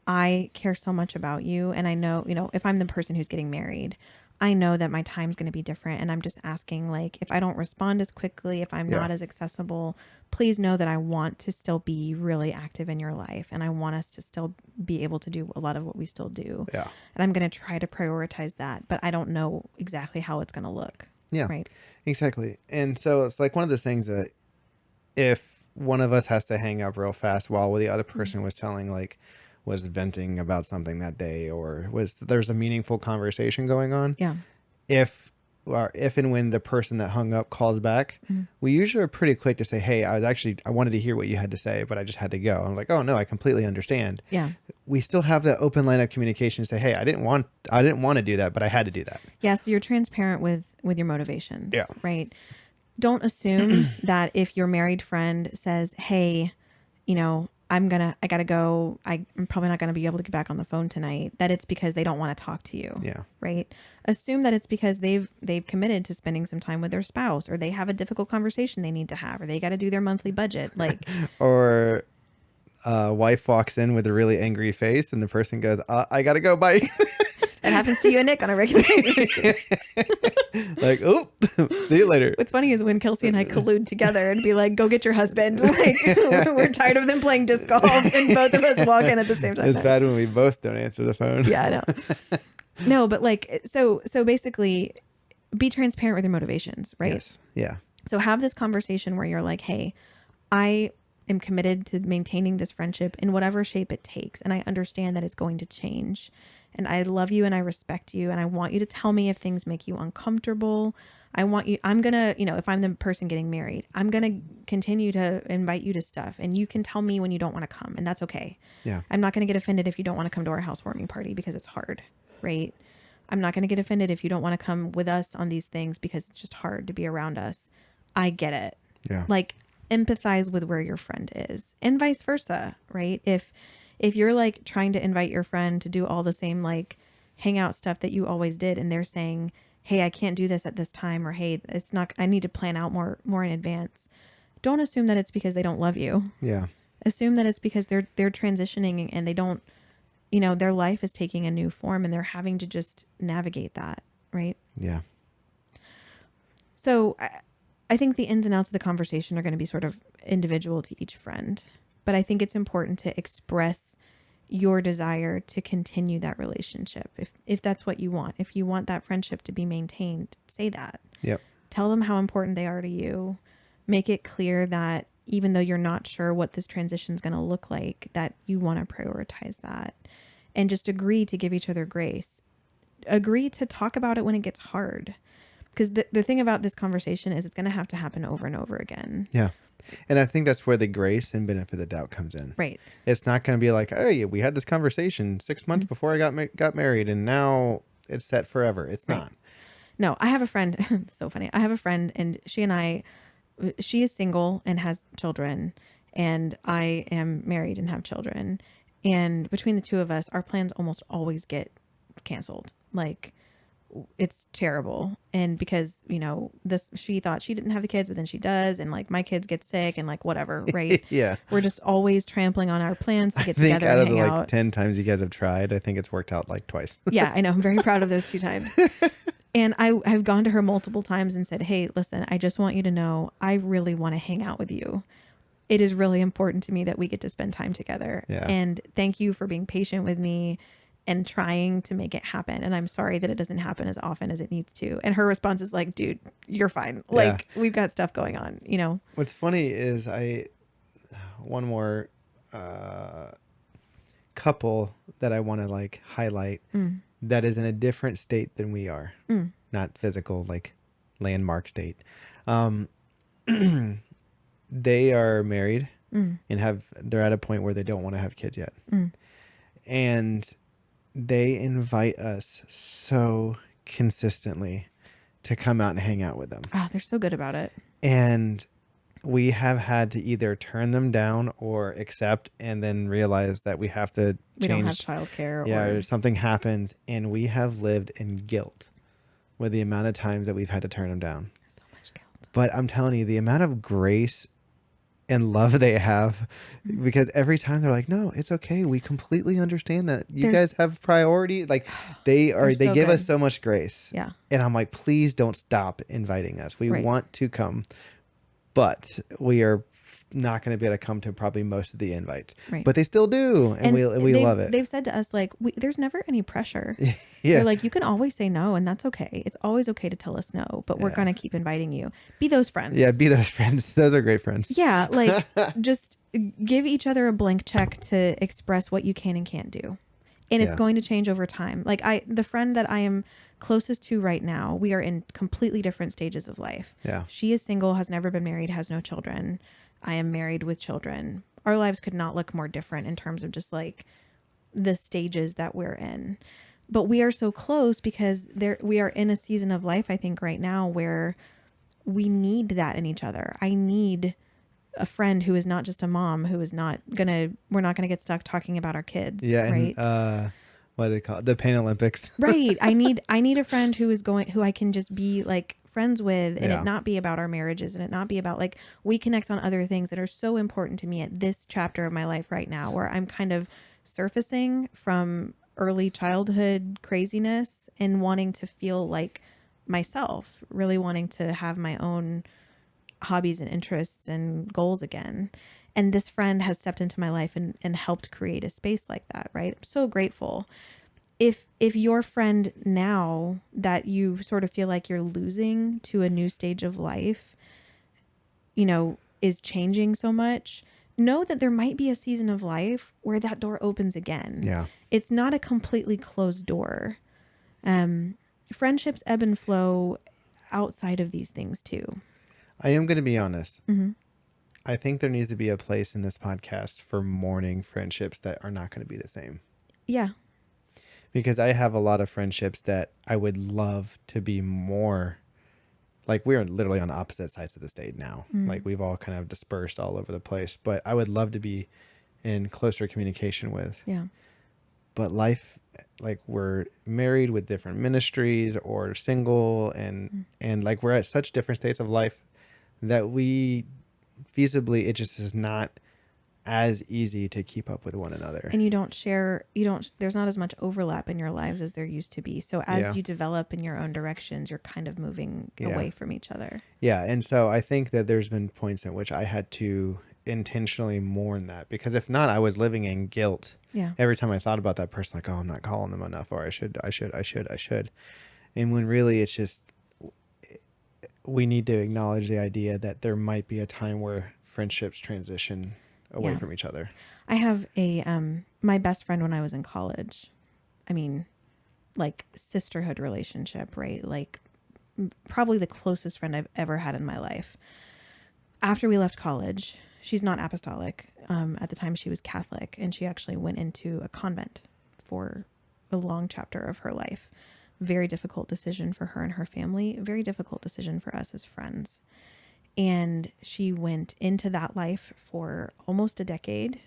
I care so much about you. And I know, if I'm the person who's getting married, I know that my time's going to be different. And I'm just asking, like, if I don't respond as quickly, if I'm not as accessible, please know that I want to still be really active in your life. And I want us to still be able to do a lot of what we still do. Yeah. And I'm going to try to prioritize that. But I don't know exactly how it's going to look. Yeah, right. Exactly. And so it's like one of those things that if one of us has to hang up real fast while the other person was venting about something that day, or there's a meaningful conversation going on. Yeah. If or if and when the person that hung up calls back, Mm-hmm. we usually are pretty quick to say, hey, I wanted to hear what you had to say, but I just had to go. I'm like, oh no, I completely understand. Yeah. We still have that open line of communication to say, hey, I didn't want to do that, but I had to do that. Yeah. So you're transparent with your motivations, Yeah. right? Don't assume that if your married friend says, hey, you know, I gotta go. I'm probably not gonna be able to get back on the phone tonight, that it's because they don't want to talk to you. Yeah. Right. Assume that it's because they've committed to spending some time with their spouse, or they have a difficult conversation they need to have, or they got to do their monthly budget. Like, Or wife walks in with a really angry face and the person goes, I gotta go, bye. that happens to you and Nick on a regular basis. Like, oh, see you later. What's funny is when Kelsey and I collude together and be like, go get your husband. Like, we're tired of them playing disc golf, and both of us walk in at the same time. It's bad when we both don't answer the phone. Yeah, I know. No, but like, so basically be transparent with your motivations, right? Yes. Yeah. So have this conversation where you're like, hey, I am committed to maintaining this friendship in whatever shape it takes. And I understand that it's going to change. And I love you and I respect you. And I want you to tell me if things make you uncomfortable. I'm going to, if I'm the person getting married, I'm going to continue to invite you to stuff. And you can tell me when you don't want to come. And that's okay. Yeah. I'm not going to get offended if you don't want to come to our housewarming party because it's hard, right? I'm not going to get offended if you don't want to come with us on these things because it's just hard to be around us. I get it. Yeah. Like, empathize with where your friend is, and vice versa, right? If you're like trying to invite your friend to do all the same like hangout stuff that you always did, and they're saying, hey, I can't do this at this time, or hey, it's not, I need to plan out more in advance. Don't assume that it's because they don't love you. Yeah. Assume that it's because they're transitioning and they don't, their life is taking a new form and they're having to just navigate that, right? Yeah. So I think the ins and outs of the conversation are going to be sort of individual to each friend, but I think it's important to express your desire to continue that relationship. If that's what you want, if you want that friendship to be maintained, say that. Yep. Tell them how important they are to you. Make it clear that even though you're not sure what this transition is going to look like, that you want to prioritize that, and just agree to give each other grace. Agree to talk about it when it gets hard. Because the thing about this conversation is it's going to have to happen over and over again. Yeah. And I think that's where the grace and benefit of the doubt comes in. Right. It's not going to be like, hey, we had this conversation 6 months before I got married and now it's set forever. It's not. No, I have a friend. It's so funny. I have a friend and she is single and has children, and I am married and have children. And between the two of us, our plans almost always get canceled. Like, it's terrible. And because, she thought she didn't have the kids, but then she does. And like my kids get sick and like whatever, right? Yeah. We're just always trampling on our plans to get I think together out and of hang the out. 10 times you guys have tried, I think it's worked out like twice. Yeah, I know. I'm very proud of those 2 times. And I've gone to her multiple times and said, hey, listen, I just want you to know, I really want to hang out with you. It is really important to me that we get to spend time together. Yeah. And thank you for being patient with me and trying to make it happen. And I'm sorry that it doesn't happen as often as it needs to. And her response is like, dude, you're fine. Like, we've got stuff going on, What's funny is one more couple that I want to like highlight that is in a different state than we are. Not physical, like landmark state. They are married and they're at a point where they don't want to have kids yet. And they invite us so consistently to come out and hang out with them. Oh, they're so good about it. And we have had to either turn them down or accept, and then realize that we have to change. We don't have childcare. Yeah, or something happens, and we have lived in guilt with the amount of times that we've had to turn them down. So much guilt. But I'm telling you, the amount of grace and love they have, because every time they're like, no, it's okay, we completely understand that you guys have priority. Like they so give good. us so much grace. Yeah. And I'm like, please don't stop inviting us. We Right. want to come, but we are not going to be able to come to probably most of the invites. Right. But they still do, and we love it. They've said to us, like, there's never any pressure. Yeah. They're like, you can always say no, and that's okay. It's always okay to tell us no, but we're going to keep inviting you. Be those friends. Yeah, be those friends. Those are great friends. Yeah, like just give each other a blank check to express what you can and can't do. And it's Yeah. going to change over time. Like the friend that I am closest to right now, we are in completely different stages of life. Yeah. She is single, has never been married, has no children. I am married with children. Our lives could not look more different in terms of just like the stages that we're in. But we are so close because we are in a season of life, I think, right now where we need that in each other. I need a friend who is not just a mom, who is not we're not gonna get stuck talking about our kids, Yeah. And, right? what do they call it? The Pain Olympics. Right. I need a friend who I can just be like friends with, and it Yeah. not be about our marriages, and it not be about like we connect on other things that are so important to me at this chapter of my life right now, where I'm kind of surfacing from early childhood craziness and wanting to feel like myself, really wanting to have my own hobbies and interests and goals again. And this friend has stepped into my life and helped create a space like that, right? I'm so grateful. If your friend now that you sort of feel like you're losing to a new stage of life, is changing so much, know that there might be a season of life where that door opens again. Yeah. It's not a completely closed door. Friendships ebb and flow outside of these things too. I am going to be honest. Mm-hmm. I think there needs to be a place in this podcast for mourning friendships that are not going to be the same. Yeah. Because I have a lot of friendships that I would love to be more like we're literally on opposite sides of the state now. Mm. Like we've all kind of dispersed all over the place, but I would love to be in closer communication with. Yeah. But life, like we're married with different ministries or single and like we're at such different states of life that we feasibly, it just is not as easy to keep up with one another. And there's not as much overlap in your lives as there used to be. So as you develop in your own directions, you're kind of moving away from each other. Yeah. And so I think that there's been points in which I had to intentionally mourn that, because if not, I was living in guilt. Yeah. Every time I thought about that person, like, oh, I'm not calling them enough, or I should. And when really it's just, we need to acknowledge the idea that there might be a time where friendships transition away from each other. I have my best friend when I was in college. I mean, like sisterhood relationship, right? Like probably the closest friend I've ever had in my life. After we left college, she's not apostolic. At the time she was Catholic, and she actually went into a convent for a long chapter of her life. Very difficult decision for her and her family. Very difficult decision for us as friends. And she went into that life for almost a decade,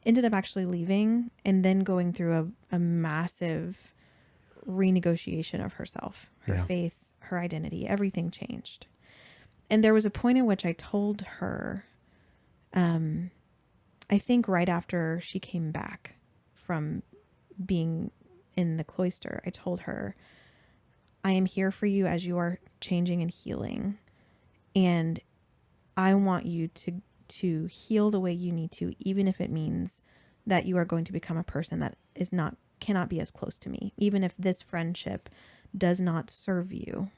ended up actually leaving, and then going through a massive renegotiation of herself, her faith, her identity, everything changed. And there was a point in which I told her, I think right after she came back from being in the cloister, I told her, I am here for you as you are changing and healing. And I want you to heal the way you need to, even if it means that you are going to become a person that cannot be as close to me. Even if this friendship does not serve you,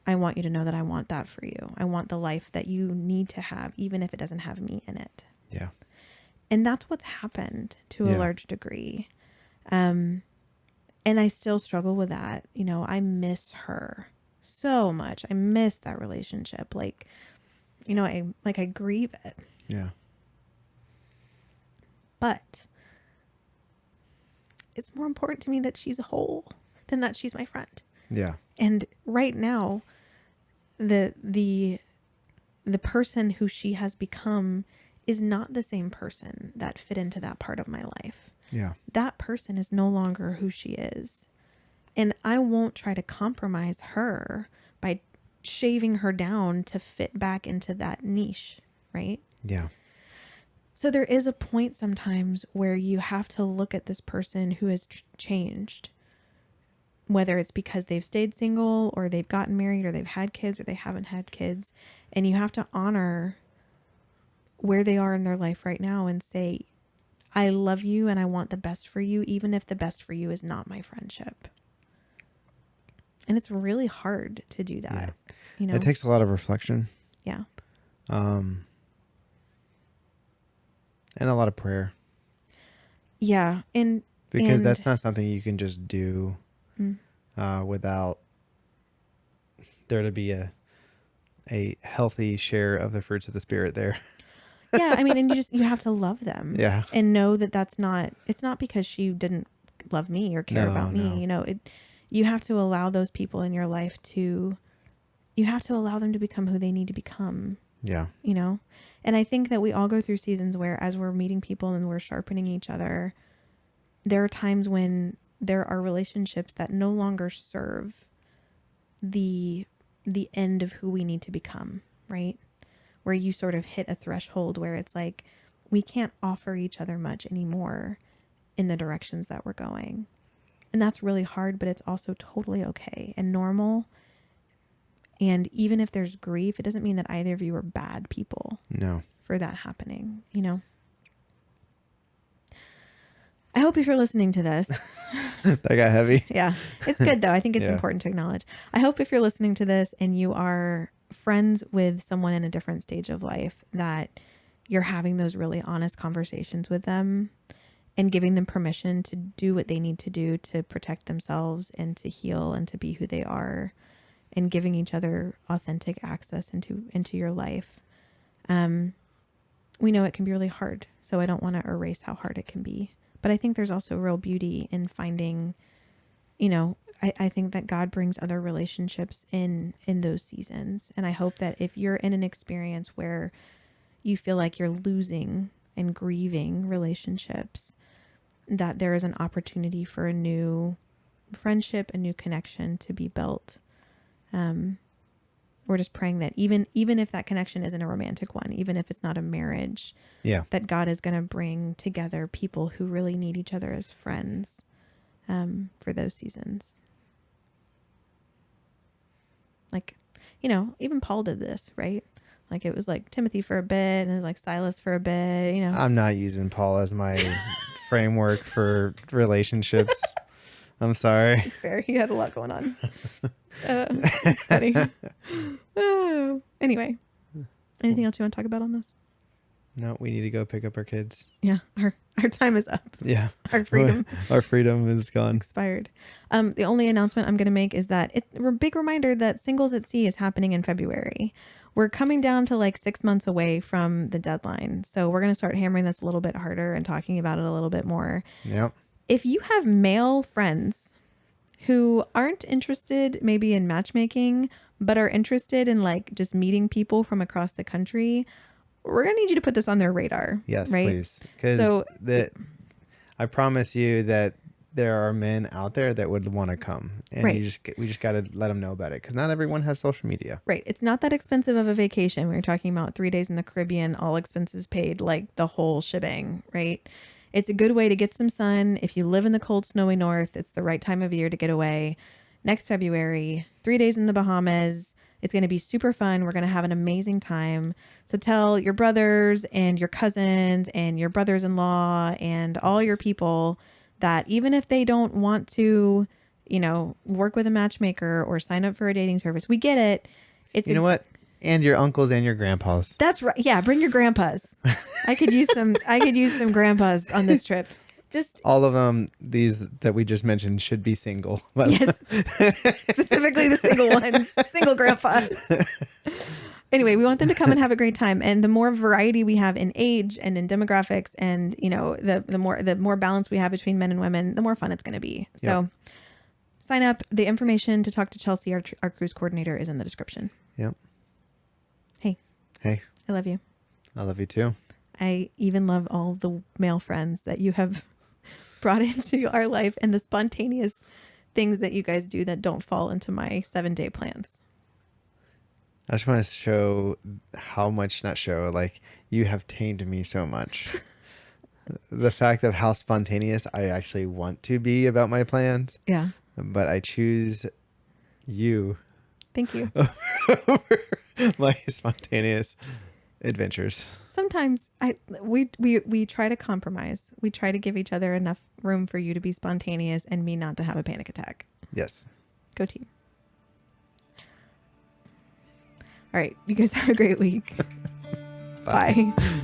I want you to know that I want that for you. I want the life that you need to have, even if it doesn't have me in it. Yeah. And that's what's happened to a large degree. And I still struggle with that. I miss her so much. I miss that relationship. Like, I grieve it. Yeah. But it's more important to me that she's whole than that she's my friend. Yeah. And right now, the person who she has become is not the same person that fit into that part of my life. Yeah. That person is no longer who she is. And I won't try to compromise her by shaving her down to fit back into that niche, right? Yeah. So there is a point sometimes where you have to look at this person who has changed, whether it's because they've stayed single or they've gotten married or they've had kids or they haven't had kids. And you have to honor where they are in their life right now and say, I love you and I want the best for you, even if the best for you is not my friendship. And it's really hard to do that. Yeah. It takes a lot of reflection. Yeah. And a lot of prayer. Yeah. And Because And that's not something you can just do without there to be a healthy share of the fruits of the spirit there. yeah, I mean, and you have to love them. Yeah. And know that it's not because she didn't love me or care about me. No. You know, you have to allow those people in your life you have to allow them to become who they need to become. Yeah. You know? And I think that we all go through seasons where as we're meeting people and we're sharpening each other, there are times when there are relationships that no longer serve the end of who we need to become, right? Where you sort of hit a threshold where it's like, we can't offer each other much anymore in the directions that we're going. And that's really hard, but it's also totally okay and normal. And even if there's grief, it doesn't mean that either of you are bad people. No. For that happening, you know? I hope if you're listening to this. That got heavy. Yeah. It's good though. I think it's important to acknowledge. I hope if you're listening to this and you are friends with someone in a different stage of life, that you're having those really honest conversations with them and giving them permission to do what they need to do to protect themselves and to heal and to be who they are, and giving each other authentic access into your life. We know it can be really hard, so I don't want to erase how hard it can be. But I think there's also real beauty in finding, you know, I think that God brings other relationships in those seasons. And I hope that if you're in an experience where you feel like you're losing and grieving relationships, that there is an opportunity for a new friendship, a new connection to be built. We're just praying that even if that connection isn't a romantic one, even if it's not a marriage, that God is going to bring together people who really need each other as friends for those seasons. Like, you know, even Paul did this, right? Like it was like Timothy for a bit and it was like Silas for a bit, you know. I'm not using Paul as my framework for relationships. I'm sorry. It's fair. He had a lot going on. It's funny. Oh. Anyway, anything else you want to talk about on this? No, we need to go pick up our kids. Yeah, our time is up. Yeah. Our freedom. Our freedom is gone. Expired. The only announcement I'm going to make is that a big reminder that Singles at Sea is happening in February. We're coming down to like 6 months away from the deadline. So we're going to start hammering this a little bit harder and talking about it a little bit more. Yep. If you have male friends who aren't interested maybe in matchmaking, but are interested in like just meeting people from across the country, we're going to need you to put this on their radar. Yes, right? please. Because I promise you that there are men out there that would want to come, and we just got to let them know about it, because not everyone has social media. Right. It's not that expensive of a vacation. We were talking about 3 days in the Caribbean, all expenses paid, like the whole shebang, right? It's a good way to get some sun. If you live in the cold, snowy north, it's the right time of year to get away. Next February, 3 days in the Bahamas. It's going to be super fun. We're going to have an amazing time. So tell your brothers and your cousins and your brothers-in-law and all your people that even if they don't want to, you know, work with a matchmaker or sign up for a dating service, we get it. You know what? And your uncles and your grandpas. That's right. Yeah, bring your grandpas. I could use some grandpas on this trip. Just all of them, these that we just mentioned, should be single. Yes. Specifically the single ones, single grandpas. Anyway, we want them to come and have a great time. And the more variety we have in age and in demographics, and you know, the more balance we have between men and women, the more fun it's going to be. So sign up. The information to talk to Chelsea, our cruise coordinator, is in the description. Yep. Hey, I love you. I love you too. I even love all the male friends that you have brought into our life and the spontaneous things that you guys do that don't fall into my 7-day plans. I just want to show how much, like you have tamed me so much. The fact of how spontaneous I actually want to be about my plans. Yeah. But I choose you. Thank you. Over my spontaneous adventures. Sometimes we try to compromise. We try to give each other enough room for you to be spontaneous and me not to have a panic attack. Yes. Go team. All right. You guys have a great week. Bye. Bye.